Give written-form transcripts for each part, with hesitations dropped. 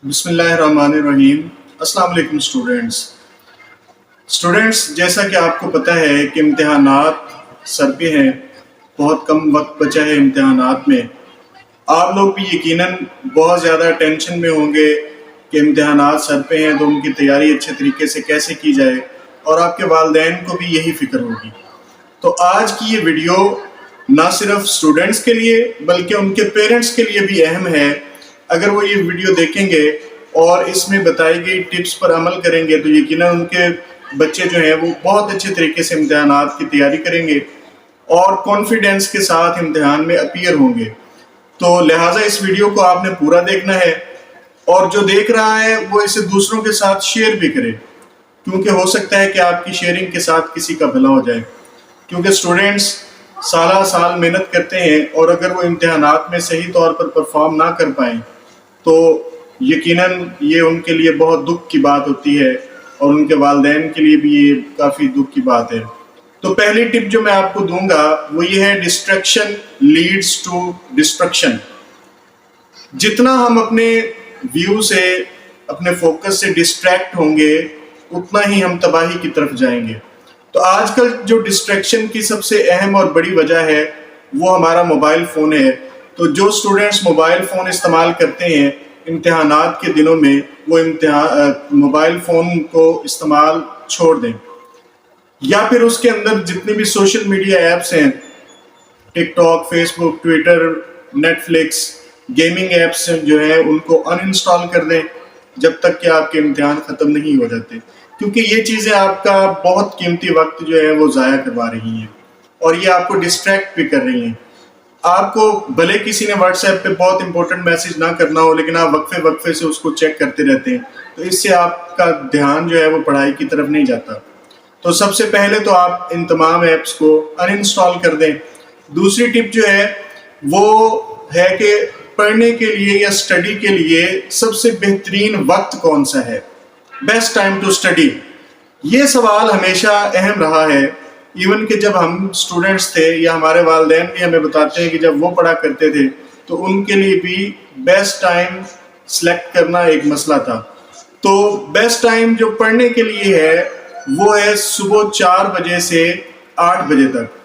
بسم اللہ الرحمن الرحیم۔ السلام علیکم اسٹوڈینٹس، جیسا کہ آپ کو پتہ ہے کہ امتحانات سر پہ ہیں، بہت کم وقت بچا ہے امتحانات میں۔ آپ لوگ بھی یقیناً بہت زیادہ ٹینشن میں ہوں گے کہ امتحانات سر پہ ہیں تو ان کی تیاری اچھے طریقے سے کیسے کی جائے، اور آپ کے والدین کو بھی یہی فکر ہوگی۔ تو آج کی یہ ویڈیو نہ صرف اسٹوڈینٹس کے لیے بلکہ ان کے پیرنٹس کے لیے بھی اہم ہے۔ اگر وہ یہ ویڈیو دیکھیں گے اور اس میں بتائی گئی ٹپس پر عمل کریں گے تو یقیناً ان کے بچے جو ہیں وہ بہت اچھے طریقے سے امتحانات کی تیاری کریں گے اور کانفیڈنس کے ساتھ امتحان میں اپیئر ہوں گے۔ تو لہٰذا اس ویڈیو کو آپ نے پورا دیکھنا ہے، اور جو دیکھ رہا ہے وہ اسے دوسروں کے ساتھ شیئر بھی کرے، کیونکہ ہو سکتا ہے کہ آپ کی شیئرنگ کے ساتھ کسی کا بھلا ہو جائے۔ کیونکہ اسٹوڈینٹس سالہ سال محنت کرتے ہیں، اور اگر وہ امتحانات میں صحیح طور پر پرفارم نہ کر پائیں تو یقیناً یہ ان کے لیے بہت دکھ کی بات ہوتی ہے، اور ان کے والدین کے لیے بھی یہ کافی دکھ کی بات ہے۔ تو پہلی ٹپ جو میں آپ کو دوں گا وہ یہ ہے، ڈسٹریکشن لیڈز ٹو ڈسٹرکشن۔ جتنا ہم اپنے ویو سے، اپنے فوکس سے ڈسٹریکٹ ہوں گے اتنا ہی ہم تباہی کی طرف جائیں گے۔ تو آج کل جو ڈسٹریکشن کی سب سے اہم اور بڑی وجہ ہے وہ ہمارا موبائل فون ہے۔ تو جو اسٹوڈینٹس موبائل فون استعمال کرتے ہیں امتحانات کے دنوں میں، وہ موبائل فون کو استعمال چھوڑ دیں، یا پھر اس کے اندر جتنے بھی سوشل میڈیا ایپس ہیں، TikTok, Facebook, Twitter, Netflix, gaming apps جو ہیں ان کو ان انسٹال کر دیں جب تک کہ آپ کے امتحان ختم نہیں ہو جاتے، کیونکہ یہ چیزیں آپ کا بہت قیمتی وقت جو ہے وہ ضائع کروا رہی ہیں، اور یہ آپ کو ڈسٹریکٹ بھی کر رہی ہیں۔ آپ کو بھلے کسی نے واٹس ایپ پہ بہت امپورٹنٹ میسج نہ کرنا ہو، لیکن آپ وقفے وقفے سے اس کو چیک کرتے رہتے ہیں، تو اس سے آپ کا دھیان جو ہے وہ پڑھائی کی طرف نہیں جاتا۔ تو سب سے پہلے تو آپ ان تمام ایپس کو ان انسٹال کر دیں۔ دوسری ٹپ جو ہے وہ ہے کہ پڑھنے کے لیے یا اسٹڈی کے لیے سب سے بہترین وقت کون سا ہے، بیسٹ ٹائم ٹو اسٹڈی۔ یہ سوال ہمیشہ اہم رہا ہے، ایون کہ جب ہم اسٹوڈینٹس تھے یا ہمارے والدین بھی ہمیں بتاتے ہیں کہ جب وہ پڑھا کرتے تھے تو ان کے لیے بھی بیسٹ ٹائم سلیکٹ کرنا ایک مسئلہ تھا۔ تو بیسٹ ٹائم جو پڑھنے کے لیے ہے وہ ہے صبح 4 بجے سے 8 بجے تک۔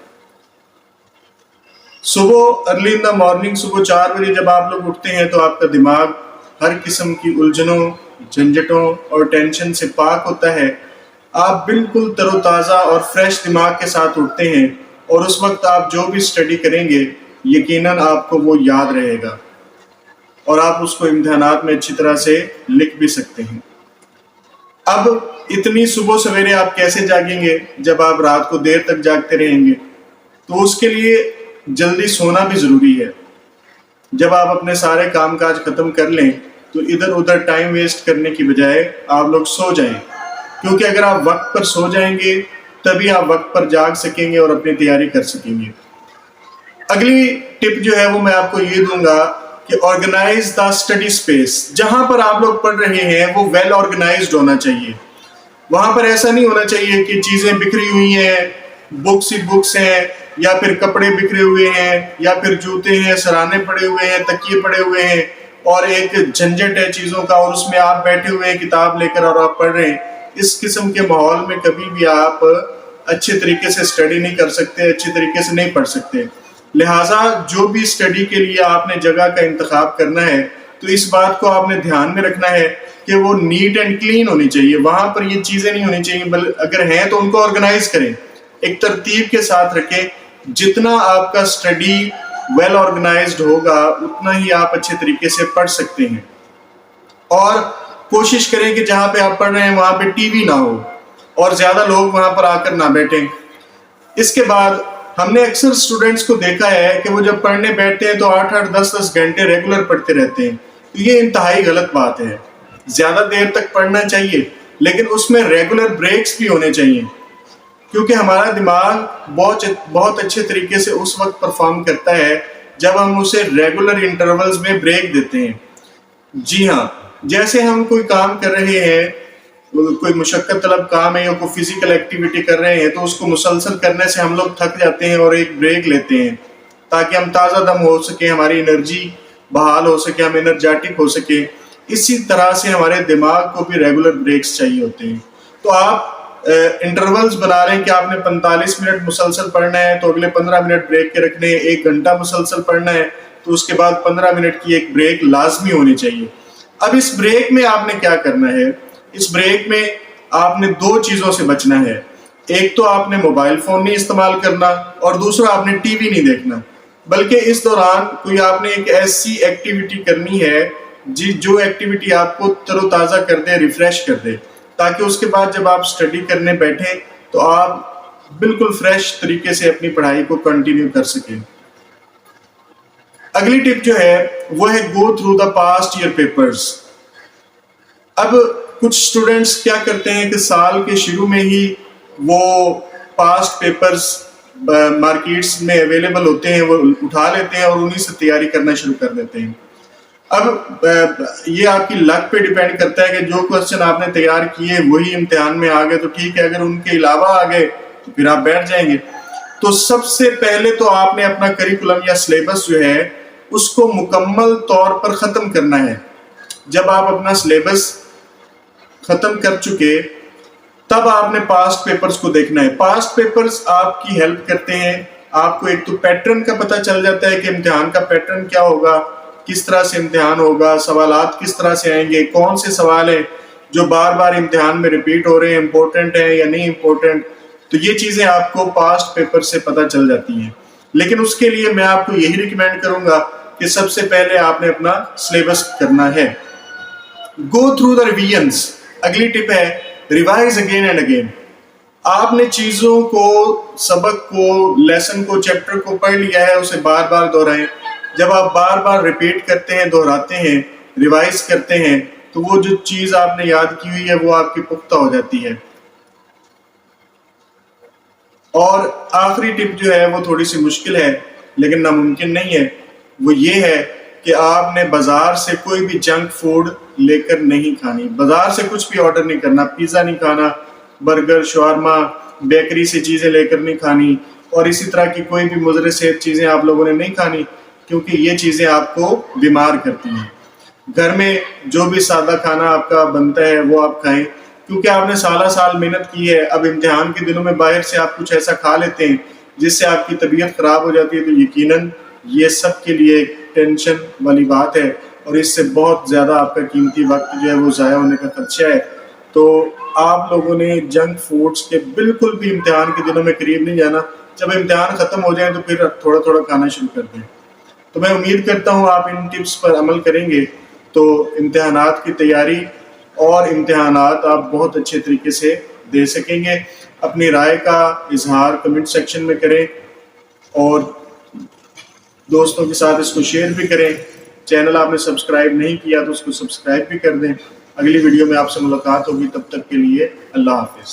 صبح ارلی ان دا مارننگ، صبح 4 بجے جب آپ لوگ اٹھتے ہیں تو آپ کا دماغ ہر قسم کی الجھنوں، جھنجھٹوں اور ٹینشن سے پاک ہوتا ہے۔ آپ بالکل تر و تازہ اور فریش دماغ کے ساتھ اٹھتے ہیں، اور اس وقت آپ جو بھی اسٹڈی کریں گے یقیناً آپ کو وہ یاد رہے گا، اور آپ اس کو امتحانات میں اچھی طرح سے لکھ بھی سکتے ہیں۔ اب اتنی صبح سویرے آپ کیسے جاگیں گے جب آپ رات کو دیر تک جاگتے رہیں گے؟ تو اس کے لیے جلدی سونا بھی ضروری ہے۔ جب آپ اپنے سارے کام کاج ختم کر لیں تو ادھر ادھر ٹائم ویسٹ کرنے کی بجائے آپ لوگ سو جائیں، کیونکہ اگر آپ وقت پر سو جائیں گے تبھی آپ وقت پر جاگ سکیں گے اور اپنی تیاری کر سکیں گے۔ اگلی ٹپ جو ہے وہ میں آپ کو یہ دوں گا کہ آرگنائز دا اسٹڈی اسپیس۔ جہاں پر آپ لوگ پڑھ رہے ہیں وہ ویل آرگنائزڈ ہونا چاہیے۔ وہاں پر ایسا نہیں ہونا چاہیے کہ چیزیں بکھری ہوئی ہیں، بکس ہی بکس ہیں، یا پھر کپڑے بکھرے ہوئے ہیں، یا پھر جوتے ہیں، سرانے پڑے ہوئے ہیں، تکیے پڑے ہوئے ہیں، اور ایک جھنجھٹ ہے چیزوں کا، اور اس میں آپ بیٹھے ہوئے ہیں کتاب لے کر اور آپ پڑھ رہے ہیں۔ اس قسم کے ماحول میں کبھی بھی آپ اچھے طریقے سے اسٹڈی نہیں کر سکتے، اچھے طریقے سے نہیں پڑھ سکتے۔ لہٰذا جو بھی اسٹڈی کے لیے آپ نے جگہ کا انتخاب کرنا ہے تو اس بات کو آپ نے دھیان میں رکھنا ہے کہ وہ نیٹ اینڈ کلین ہونی چاہیے۔ وہاں پر یہ چیزیں نہیں ہونی چاہیے، بلکہ اگر ہیں تو ان کو آرگنائز کریں، ایک ترتیب کے ساتھ رکھیں۔ جتنا آپ کا اسٹڈی ویل آرگنائزڈ ہوگا اتنا ہی آپ اچھے طریقے سے پڑھ سکتے ہیں۔ اور کوشش کریں کہ جہاں پہ آپ پڑھ رہے ہیں وہاں پہ ٹی وی نہ ہو، اور زیادہ لوگ وہاں پر آ کر نہ بیٹھیں۔ اس کے بعد ہم نے اکثر اسٹوڈینٹس کو دیکھا ہے کہ وہ جب پڑھنے بیٹھتے ہیں تو 8-8 10-10 گھنٹے ریگولر پڑھتے رہتے ہیں۔ تو یہ انتہائی غلط بات ہے۔ زیادہ دیر تک پڑھنا چاہیے، لیکن اس میں ریگولر بریکس بھی ہونے چاہیے، کیونکہ ہمارا دماغ بہت اچھے طریقے سے اس وقت پرفارم کرتا ہے جب ہم اسے ریگولر انٹرولز میں بریک دیتے ہیں۔ جی ہاں، جیسے ہم کوئی کام کر رہے ہیں، کوئی مشقت طلب کام ہے یا کوئی فزیکل ایکٹیویٹی کر رہے ہیں، تو اس کو مسلسل کرنے سے ہم لوگ تھک جاتے ہیں اور ایک بریک لیتے ہیں تاکہ ہم تازہ دم ہو سکیں، ہماری انرجی بحال ہو سکے، ہم انرجیٹک ہو سکیں۔ اسی طرح سے ہمارے دماغ کو بھی ریگولر بریکس چاہیے ہوتے ہیں. تو آپ انٹرولز بنا رہے ہیں کہ آپ نے 45 منٹ مسلسل پڑھنا ہے تو اگلے 15 منٹ بریک کے رکھنے ہیں، 1 گھنٹہ مسلسل پڑھنا ہے تو اس کے بعد 15 منٹ کی ایک بریک لازمی ہونی چاہیے. اب اس بریک میں آپ نے کیا کرنا ہے؟ اس بریک میں آپ نے 2 چیزوں سے بچنا ہے. ایک تو آپ نے موبائل فون نہیں استعمال کرنا، اور دوسرا آپ نے ٹی وی نہیں دیکھنا، بلکہ اس دوران کوئی آپ نے ایک ایسی ایکٹیویٹی کرنی ہے جو ایکٹیویٹی آپ کو تر و تازہ کر دے، ریفریش کر دے، تاکہ اس کے بعد جب آپ اسٹڈی کرنے بیٹھیں تو آپ بالکل فریش طریقے سے اپنی پڑھائی کو کنٹینیو کر سکیں. اگلی ٹپ جو ہے وہ ہے go through the past year papers. اب کچھ اسٹوڈنٹس کیا کرتے ہیں کہ سال کے شروع میں ہی وہ پاسٹ پیپرز مارکیٹس میں اویلیبل ہوتے ہیں، وہ اٹھا لیتے ہیں اور انہی سے تیاری کرنا شروع کر دیتے ہیں. اب یہ آپ کی لک پہ ڈیپینڈ کرتا ہے کہ جو کوسچن آپ نے تیار کیے وہی امتحان میں آ گئے تو ٹھیک ہے، اگر ان کے علاوہ آ گئے تو پھر آپ بیٹھ جائیں گے. تو سب سے پہلے تو آپ نے اپنا کریکولم یا سلیبس جو ہے اس کو مکمل طور پر ختم کرنا ہے. جب آپ اپنا سلیبس ختم کر چکے تب آپ نے پاسٹ پیپرز کو دیکھنا ہے. پاسٹ پیپرز آپ کی ہیلپ کرتے ہیں، آپ کو ایک تو پیٹرن کا پتہ چل جاتا ہے کہ امتحان کا پیٹرن کیا ہوگا، کس طرح سے امتحان ہوگا، سوالات کس طرح سے آئیں گے، کون سے سوال ہیں جو بار بار امتحان میں ریپیٹ ہو رہے ہیں، امپورٹنٹ ہیں یا نہیں امپورٹنٹ. تو یہ چیزیں آپ کو پاسٹ پیپر سے پتہ چل جاتی ہیں. لیکن اس کے لیے میں آپ کو یہی ریکمینڈ کروں گا کہ سب سے پہلے آپ نے اپنا سلیبس کرنا ہے. گو تھرو دا ریویژنز. اگلی ٹپ ہے ریوائز اگین اینڈ اگین. آپ نے چیزوں کو، سبق کو، لیسن کو، چیپٹر کو پڑھ لیا ہے، اسے بار بار دہرائیں. جب آپ بار بار ریپیٹ کرتے ہیں، دہراتے ہیں، ریوائز کرتے ہیں تو وہ جو چیز آپ نے یاد کی ہوئی ہے وہ آپ کی پختہ ہو جاتی ہے. اور آخری ٹپ جو ہے وہ تھوڑی سی مشکل ہے لیکن ناممکن نہیں ہے. وہ یہ ہے کہ آپ نے بازار سے کوئی بھی جنک فوڈ لے کر نہیں کھانی. بازار سے کچھ بھی آرڈر نہیں کرنا، پیزا نہیں کھانا، برگر، شاورما، بیکری سے چیزیں لے کر نہیں کھانی، اور اسی طرح کی کوئی بھی مضر صحت چیزیں آپ لوگوں نے نہیں کھانی، کیونکہ یہ چیزیں آپ کو بیمار کرتی ہیں. گھر میں جو بھی سادہ کھانا آپ کا بنتا ہے وہ آپ کھائیں، کیونکہ آپ نے سالہ سال محنت کی ہے. اب امتحان کے دنوں میں باہر سے آپ کچھ ایسا کھا لیتے ہیں جس سے آپ کی طبیعت خراب ہو جاتی ہے، تو یقیناً یہ سب کے لیے ایک ٹینشن والی بات ہے، اور اس سے بہت زیادہ آپ کا قیمتی وقت جو ہے وہ ضائع ہونے کا خدشہ ہے. تو آپ لوگوں نے جنک فوڈز کے بالکل بھی امتحان کے دنوں میں قریب نہیں جانا. جب امتحان ختم ہو جائیں تو پھر تھوڑا تھوڑا کھانا شروع کر دیں. تو میں امید کرتا ہوں آپ ان ٹپس پر عمل کریں گے تو امتحانات کی تیاری اور امتحانات آپ بہت اچھے طریقے سے دے سکیں گے. اپنی رائے کا اظہار کمنٹ سیکشن میں کریں اور دوستوں کے ساتھ اس کو شیئر بھی کریں. چینل آپ نے سبسکرائب نہیں کیا تو اس کو سبسکرائب بھی کر دیں. اگلی ویڈیو میں آپ سے ملاقات ہوگی، تب تک کے لیے اللہ حافظ.